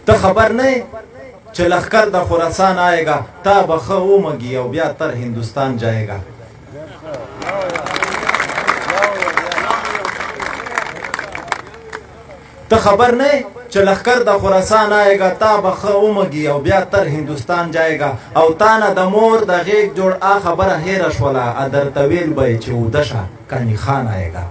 ته خبر نه چې لښکر د خراسان آئےگا تا به ښه ومږي او بیا تر هندوستان جایےگا ته خبر نه چې لښکر د خراسان آئےگا تا به ښه ومږي او بیا تر هندوستان جایےگا او تا نه د مور د غیږ جوړ آ خبره هیره شوله ا درته ویل به یې چې اوده شه کني خان آئےگا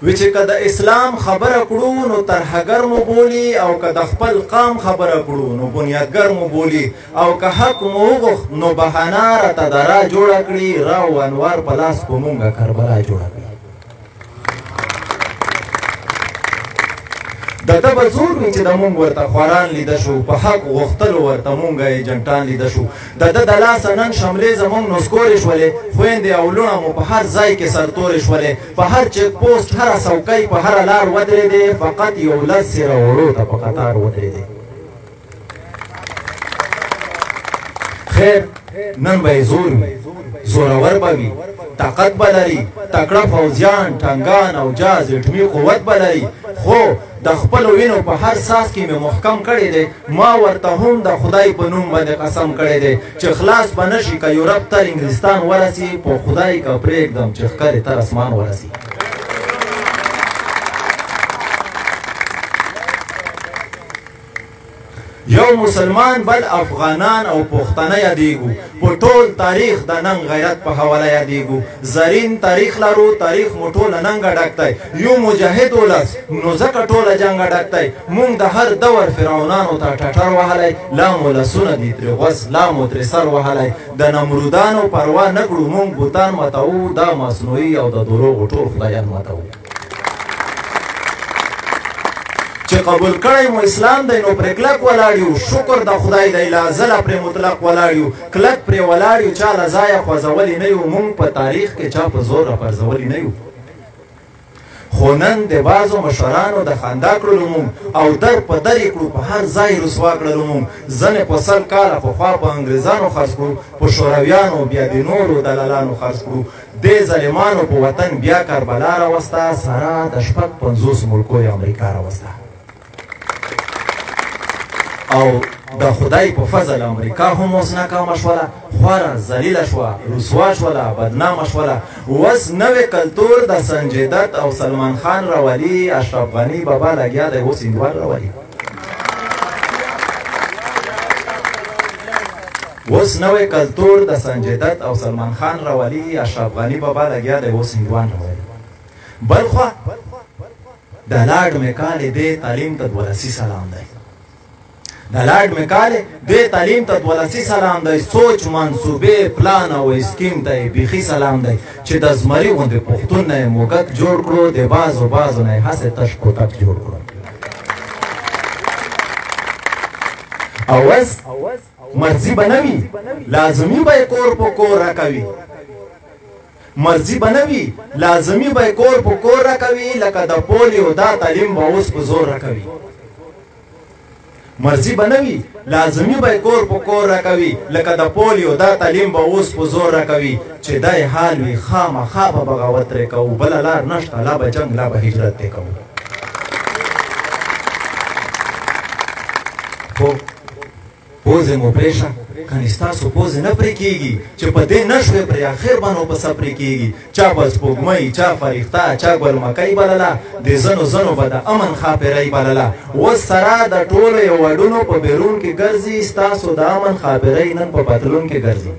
وی چې که د اسلام خبره کړو نو ترهګر مو بولي او که د خپل قام خبره کړو نو بنیادګر مو بولي او که حق مو وغوښت نو بهانه راته د را جوړه کړي را او انوار په لاس په مونږه کربلا جوړه کړي د ده به زور وي چې د مونږ ورته خواران لیده شو په حق غوښتلو ورته مونږ ایجنټان لیده شو د ده د لاسه نن شملې زمونږ نسکورې شولې خویندې او لوڼه مو په هر ځای کې سرتورې شولې په هر چیک پوسټ هره څوکۍ په هره لار ودرېدې فقط یو لس سیره وړو ته په قطار ودرېدې خیر نن به یې زور وي زورور به وي طاقت به لري تکړه پوځیان ټنګان او جاز اټمي قوت به لري خو د خپلو وینو په هر ساس کې مې محکم کړی دی ما ورته هم د خدای په نوم باندې قسم کړی دی چې خلاص به نه شي که یورپ تر انګلستان ورسي په خدای که پرېږدم چې ښکرې تر اسمان ورسي یو مسلمان بل افغانان او پښتانه یادېږو په ټول تاریخ د ننګ غیرت په حواله یادېږو زرین تاریخ لرو تاریخ مو ټوله ننګه ډک دی یو مجاهد ولس نو ځکه ټوله جنګه ډک دی مونږ د هر دور فرعونانو ته ټټر وهلی لا مو لسونه دي ترې غوڅ لا مو ترې سر وهلی د نمرودانو پروا نه کړو مونږ بوتان ماتوو دا مصنوعي او د دروغو ټول خدایان ماتوو چې قبول کړی مو اسلام دی نو پرې کلک ولاړ یو شکر د خدای دی لا زله پرې مطلق ولاړ یو کلک پرې ولاړ یو چا له ځایه خوځولي نه یو مونږ په تاریخ کې چا په زور راپرځولي نه یو خو نن د بعضو مشرانو د خندا کړلو مونږ او در په در یې کړو په هر ځای رسوا کړلو مونږ ځنې په 100 کاله پخوا په انګریزانو خرڅ کړو په شورویانو بیا د نورو دلالانو خرڅ کړو دې ظالمانو په وطن بیا کربلا راوسته سره د 50 ملکو یې امریکا راوسته او د خدای په فضل امریکا هم اوس ناکامه شوله خواره ذلیله شوه رسوا شوله بدنامه شوله اوس نوی کلتور د سنجي دت او سلمان خان راولي اشرف غني بابا لګیا دی اوس هندوار راولي اوس نوی کلتور د سنجي دت او سلمان خان راولي اشرف غني بابا لګیا دی اوس هندوار راولي بل خوا د لاډ مکالې دې تعلیم ته ولسي سلام دی د لاډ مکالې دې تعلیم ته ولسي سلام دی سوچ منصوبې پلان او اسکیم ته یې بیخي سلام دی چې د زمري غوندې پښتون نه یې موږک جوړ کړو د بعضو نه یې هسې تش کوتک جوړ کړو او اوس مرضي به نه وي لازمي به یې کور په کور راکوي مرضي به نه وي لازمي به یې کور په کور راکوي لکه د پولیو دا تعلیم به اوس په زور راکوي مرضی به نه وي لازمي به یې کور په کور راکوي لکه د پولیو دا تعلیم به اوس په زور راکوي چې دا یې حال وي خامخا به بغاوت ترې کوو بله لار نشته لا به جنګ لا به هجرت ترې کوو خو پوزې مو پرېشه کنې ستاسو پوزې نه پرې کېږي چې په دې نه شوې پرې اخر به نو په څه پرې کېږي چا به سپوږمۍ چا فرښته چا ګلمکۍ بلله د زنو به د امن ښاپېرۍ بلله اوس سره د ټولو یو وډونو په بیرون کې ګرځي ستاسو د امن ښاپېرۍ نن په پتلون کې ګرځي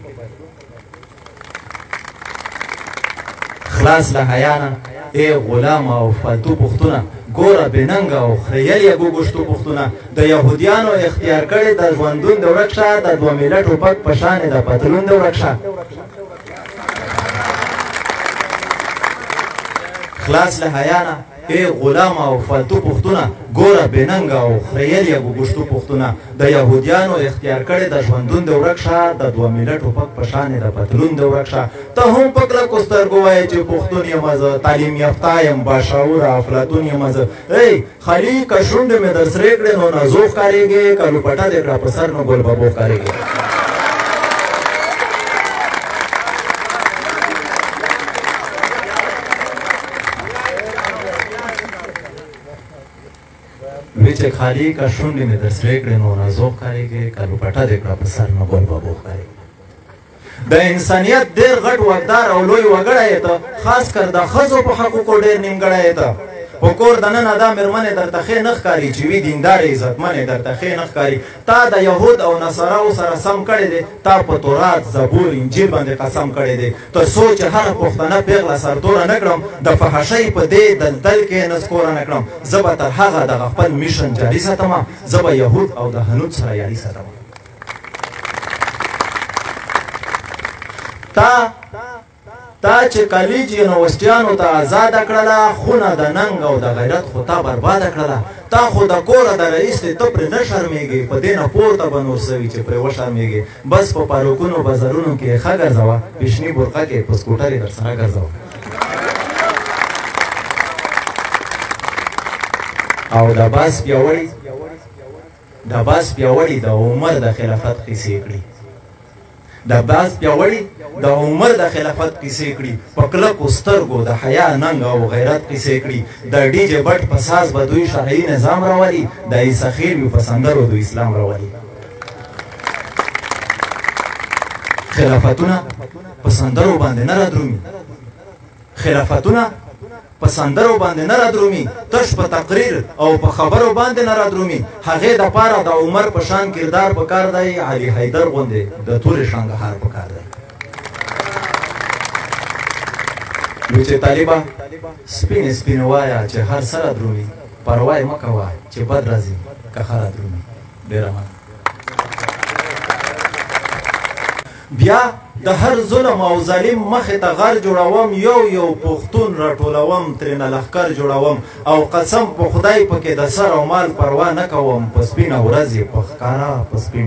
خلاص له حیا نه ای غلام او فالتو پښتونه ګوره بېننګه او خریل یې ګوګوشتو پښتونه د یهودیانو اختیار کړی د ژوندون د ورک شه د 2 میله ټوپک په شانې د پتلون د ورک شه خلاص له حیا نه ای غلام او فالتو پښتونه ګوره بېننګه او خریل یې ګوګوشتو پښتونه د یهودیانو اختیار کړی د ژوندون د ورک شه د 2 میله ټوپک په شانې د پتلون د ورک شه ته هم په کلکو سترګو وایې چې پښتون یم زه تعلیم یافته یم باشعوره افلاطون یم زه ای خالي که شونډې مې در سرې کړې نو نازو ښکارېږې که لوپټه دې کړه په سر نو ګل بابو ښکارېږې وی چې خالی کا شونډې مې در سرې کړې نو نازو ښکارېږي که لوپټه دې کړه په سر نه ګل بابو ښکارېږي د انسانیت ډېر غټ واکدار او لوی وګړی یې ته خاص کر د ښځو په حقوقو ډېر نیمګړی یې ته په کور دننه دا مېرمنې درته ښې نه ښکاري چې وي دیندارې عزتمنې درته ښې نه ښکاري تا د یهود او نصاراو سره سم کړی دی تا په تورات زبور انجیل باندې قسم کړی دی تر څو چې هره پښتنه پېغله سرتوره نه کړم د فحشۍ په دې دلدل کې نسکوره نه کړم زه به تر هغه دغه خپل میشن جاري ساتم زه به یهود او د هنود سره یاري ساتم تا چې کالج یونیورسټیانو ته آزاده کړله خونه د ننګ او د غیرت خو تا برباده کړله تا خو د کوره د رئیس دی ته پرې نه شرمېږې په دې نه پورته به نور څه وي چې پرې وشرمېږې بس په پارکونو بازارونو کې یې ښه ګرځوه پیشني برقه کې په سکوټر یې در سره ګرځوه او د باز پیاوړي د عمر د خلافت قیسې کړي د باز پیاوړي د عمر د خلافت قیسې کړي په کلکو سترګو د حیا ننګ او غیرت قیسې کړي د ډي جې بټ په ساز به دوی شرعي نظام راولي د عیسی خیل په سندرو د اسلام راولي خلافتونه په سندرو باندې نه رادرومي خلافتونه په سندرو باندې نه رادرومي تش په تقریر او په خبرو باندې نه رادرومي هغې دپاره د عمر په شان کردار پکار دی علي حیدر غوندې د تورې شانګهار پکار دی نو چې طالبه سپینې سپینې وایه چې هر څه رادرومي پروا یې مه کوه چې بد راځي که ښه رادرومي ډېره مننه بیا د هر ظلم او ظالم مخې ته غر جوړوم یو پښتون راټولوم ترېنه لښکر جوړوم او قسم په خدای پکې د سر او مال پروا نه کوم په سپینه ورځ یې په ښکاره په سپین